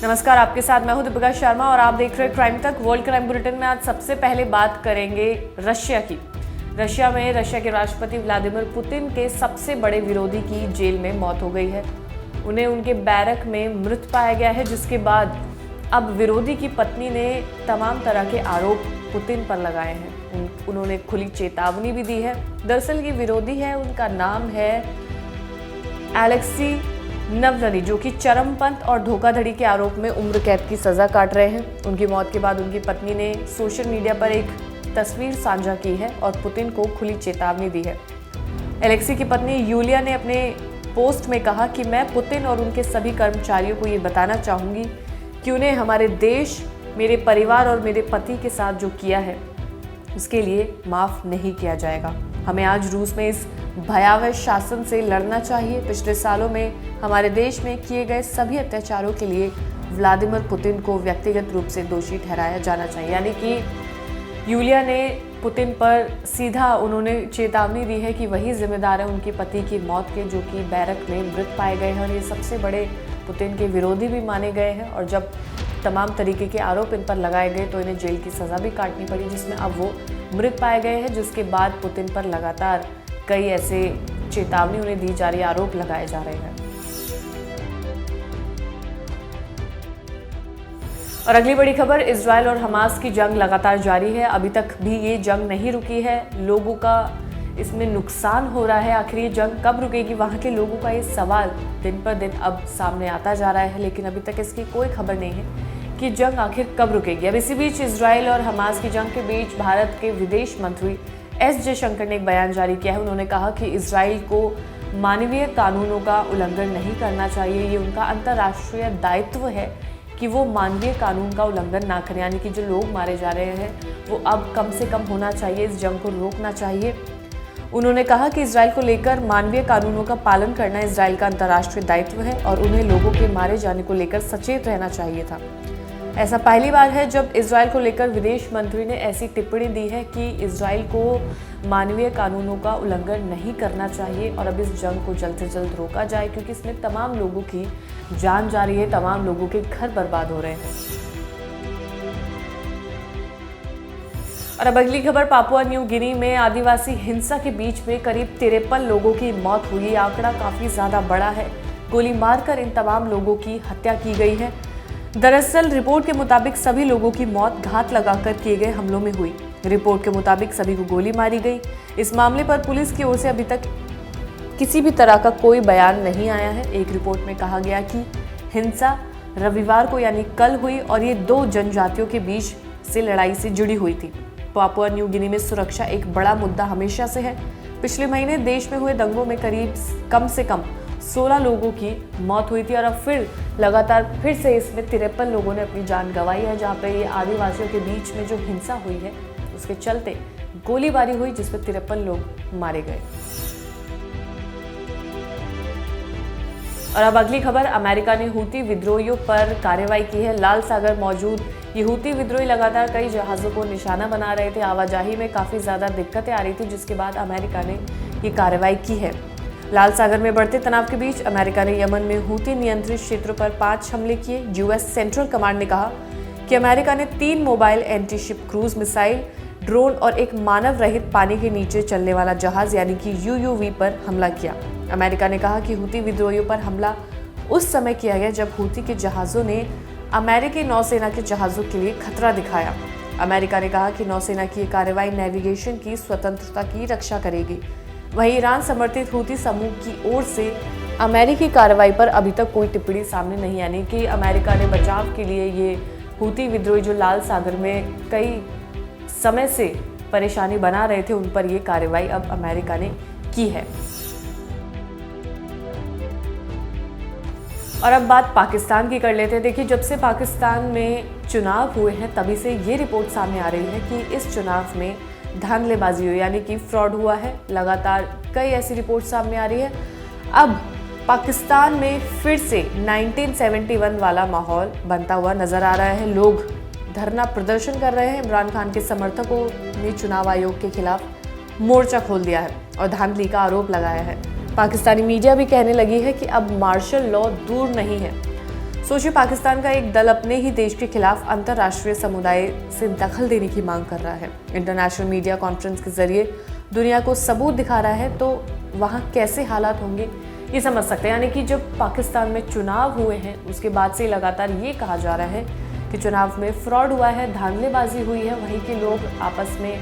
नमस्कार, आपके साथ मैं हूं दीपिका शर्मा और आप देख रहे हैं क्राइम तक। वर्ल्ड क्राइम बुलेटिन में आज सबसे पहले बात करेंगे रशिया की। रशिया के राष्ट्रपति व्लादिमीर पुतिन के सबसे बड़े विरोधी की जेल में मौत हो गई है। उन्हें उनके बैरक में मृत पाया गया है, जिसके बाद अब विरोधी की पत्नी ने तमाम तरह के आरोप पुतिन पर लगाए हैं। उन्होंने खुली चेतावनी भी दी है। दरअसल ये विरोधी है, उनका नाम है एलेक्सी नवलनी, जो कि चरमपंथ और धोखाधड़ी के आरोप में उम्र कैद की सजा काट रहे हैं। उनकी मौत के बाद उनकी पत्नी ने सोशल मीडिया पर एक तस्वीर साझा की है और पुतिन को खुली चेतावनी दी है। एलेक्सी की पत्नी यूलिया ने अपने पोस्ट में कहा कि मैं पुतिन और उनके सभी कर्मचारियों को ये बताना चाहूँगी कि उन्हें हमारे देश, मेरे परिवार और मेरे पति के साथ जो किया है उसके लिए माफ़ नहीं किया जाएगा। हमें आज रूस में इस भयावह शासन से लड़ना चाहिए। पिछले सालों में हमारे देश में किए गए सभी अत्याचारों के लिए व्लादिमीर पुतिन को व्यक्तिगत रूप से दोषी ठहराया जाना चाहिए। यानी कि यूलिया ने पुतिन पर सीधा उन्होंने चेतावनी दी है कि वही जिम्मेदार है उनके पति की मौत के, जो कि बैरक में मृत पाए गए हैं और ये सबसे बड़े पुतिन के विरोधी भी माने गए हैं। और जब तमाम तरीके के आरोप इन पर लगाए गए तो इन्हें जेल की सज़ा भी काटनी पड़ी, जिसमें अब वो मृत पाए गए हैं, जिसके बाद पुतिन पर लगातार कई ऐसे चेतावनी उन्हें दी जा रही, आरोप लगाए जा रहे हैं। और अगली बड़ी खबर, इजराइल और हमास की जंग लगातार जारी है। अभी तक भी ये जंग नहीं रुकी है। लोगों का इसमें नुकसान हो रहा है। आखिर ये जंग कब रुकेगी, वहाँ के लोगों का ये सवाल दिन पर दिन अब सामने आता जा रहा है, लेकिन अभी तक इसकी कोई खबर नहीं है कि जंग आखिर कब रुकेगी। अब इसी बीच इजराइल और हमास की जंग के बीच भारत के विदेश मंत्री एस जयशंकर ने एक बयान जारी किया है। उन्होंने कहा कि इजराइल को मानवीय कानूनों का उल्लंघन नहीं करना चाहिए। ये उनका अंतर्राष्ट्रीय दायित्व है कि वो मानवीय कानून का उल्लंघन ना करें। यानी कि जो लोग मारे जा रहे हैं वो अब कम से कम होना चाहिए, इस जंग को रोकना चाहिए। उन्होंने कहा कि इजराइल को लेकर मानवीय कानूनों का पालन करना इजराइल का अंतर्राष्ट्रीय दायित्व है और उन्हें लोगों के मारे जाने को लेकर सचेत रहना चाहिए था। ऐसा पहली बार है जब इजराइल को लेकर विदेश मंत्री ने ऐसी टिप्पणी दी है कि इजराइल को मानवीय कानूनों का उल्लंघन नहीं करना चाहिए और अब इस जंग को जल्द से जल्द रोका जाए, क्योंकि इसमें तमाम लोगों की जान जा रही है, तमाम लोगों के घर बर्बाद हो रहे हैं। और अब अगली खबर, पापुआ न्यू गिनी में आदिवासी हिंसा के बीच में करीब 53 लोगों की मौत हुई। आंकड़ा काफी ज्यादा बड़ा है। गोली मारकर इन तमाम लोगों की हत्या की गई है। दरअसल रिपोर्ट के मुताबिक सभी लोगों की मौत घात लगाकर किए गए हमलों में हुई। रिपोर्ट के मुताबिक सभी को गोली मारी गई। इस मामले पर पुलिस की ओर से अभी तक किसी भी तरह का कोई बयान नहीं आया है। एक रिपोर्ट में कहा गया कि हिंसा रविवार को यानी कल हुई और ये दो जनजातियों के बीच से लड़ाई से जुड़ी हुई थी। पापुआ न्यू गिनी में सुरक्षा एक बड़ा मुद्दा हमेशा से है। पिछले महीने देश में हुए दंगों में कम से कम 16 लोगों की मौत हुई थी और अब फिर लगातार फिर से इसमें 53 लोगों ने अपनी जान गंवाई है, जहाँ पे ये आदिवासियों के बीच में जो हिंसा हुई है उसके चलते गोलीबारी हुई, जिसमें 53 लोग मारे गए। और अब अगली खबर, अमेरिका ने हूती विद्रोहियों पर कार्रवाई की है। लाल सागर मौजूद ये हूती विद्रोही लगातार कई जहाज़ों को निशाना बना रहे थे। आवाजाही में काफ़ी ज़्यादा दिक्कतें आ रही थी, जिसके बाद अमेरिका ने ये कार्रवाई की है। लाल सागर में बढ़ते तनाव के बीच अमेरिका ने यमन में हूती नियंत्रित क्षेत्रों पर 5 हमले किए। यूएस सेंट्रल कमांड ने कहा कि अमेरिका ने 3 mobile anti ship cruise missile, drone और एक मानव रहित पानी के नीचे चलने वाला जहाज यानी कि यूयूवी पर हमला किया। अमेरिका ने कहा कि हूती विद्रोहियों पर हमला उस समय किया गया जब हूती के जहाज़ों ने अमेरिकी नौसेना के जहाज़ों के लिए खतरा दिखाया। अमेरिका ने कहा कि नौसेना की कार्रवाई नेविगेशन की स्वतंत्रता की रक्षा करेगी। वहीं ईरान समर्थित हूती समूह की ओर से अमेरिकी कार्रवाई पर अभी तक कोई टिप्पणी सामने नहीं, यानी कि अमेरिका ने बचाव के लिए ये हूती विद्रोही जो लाल सागर में कई समय से परेशानी बना रहे थे, उन पर ये कार्रवाई अब अमेरिका ने की है। और अब बात पाकिस्तान की कर लेते हैं। देखिए, जब से पाकिस्तान में चुनाव हुए हैं तभी से ये रिपोर्ट सामने आ रही है कि इस चुनाव में धांधलेबाजी हुई, यानी कि फ्रॉड हुआ है। लगातार कई ऐसी रिपोर्ट सामने आ रही है। अब पाकिस्तान में फिर से 1971 वाला माहौल बनता हुआ नजर आ रहा है। लोग धरना प्रदर्शन कर रहे हैं। इमरान खान के समर्थकों ने चुनाव आयोग के खिलाफ मोर्चा खोल दिया है और धांधली का आरोप लगाया है। पाकिस्तानी मीडिया भी कहने लगी है कि अब मार्शल लॉ दूर नहीं है। सोचिए, पाकिस्तान का एक दल अपने ही देश के खिलाफ अंतर्राष्ट्रीय समुदाय से दखल देने की मांग कर रहा है, इंटरनेशनल मीडिया कॉन्फ्रेंस के जरिए दुनिया को सबूत दिखा रहा है, तो वहाँ कैसे हालात होंगे ये समझ सकते हैं। यानी कि जब पाकिस्तान में चुनाव हुए हैं उसके बाद से लगातार ये कहा जा रहा है कि चुनाव में फ्रॉड हुआ है, धांधलेबाजी हुई है, वहीं के लोग आपस में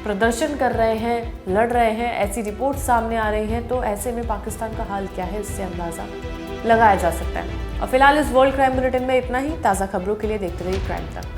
प्रदर्शन कर रहे हैं, लड़ रहे हैं, ऐसी रिपोर्ट सामने आ रही हैं। तो ऐसे में पाकिस्तान का हाल क्या है, इससे अंदाज़ा लगाया जा सकता है। और फिलहाल इस वर्ल्ड क्राइम बुलेटिन में इतना ही। ताज़ा खबरों के लिए देखते रहिए क्राइम तक।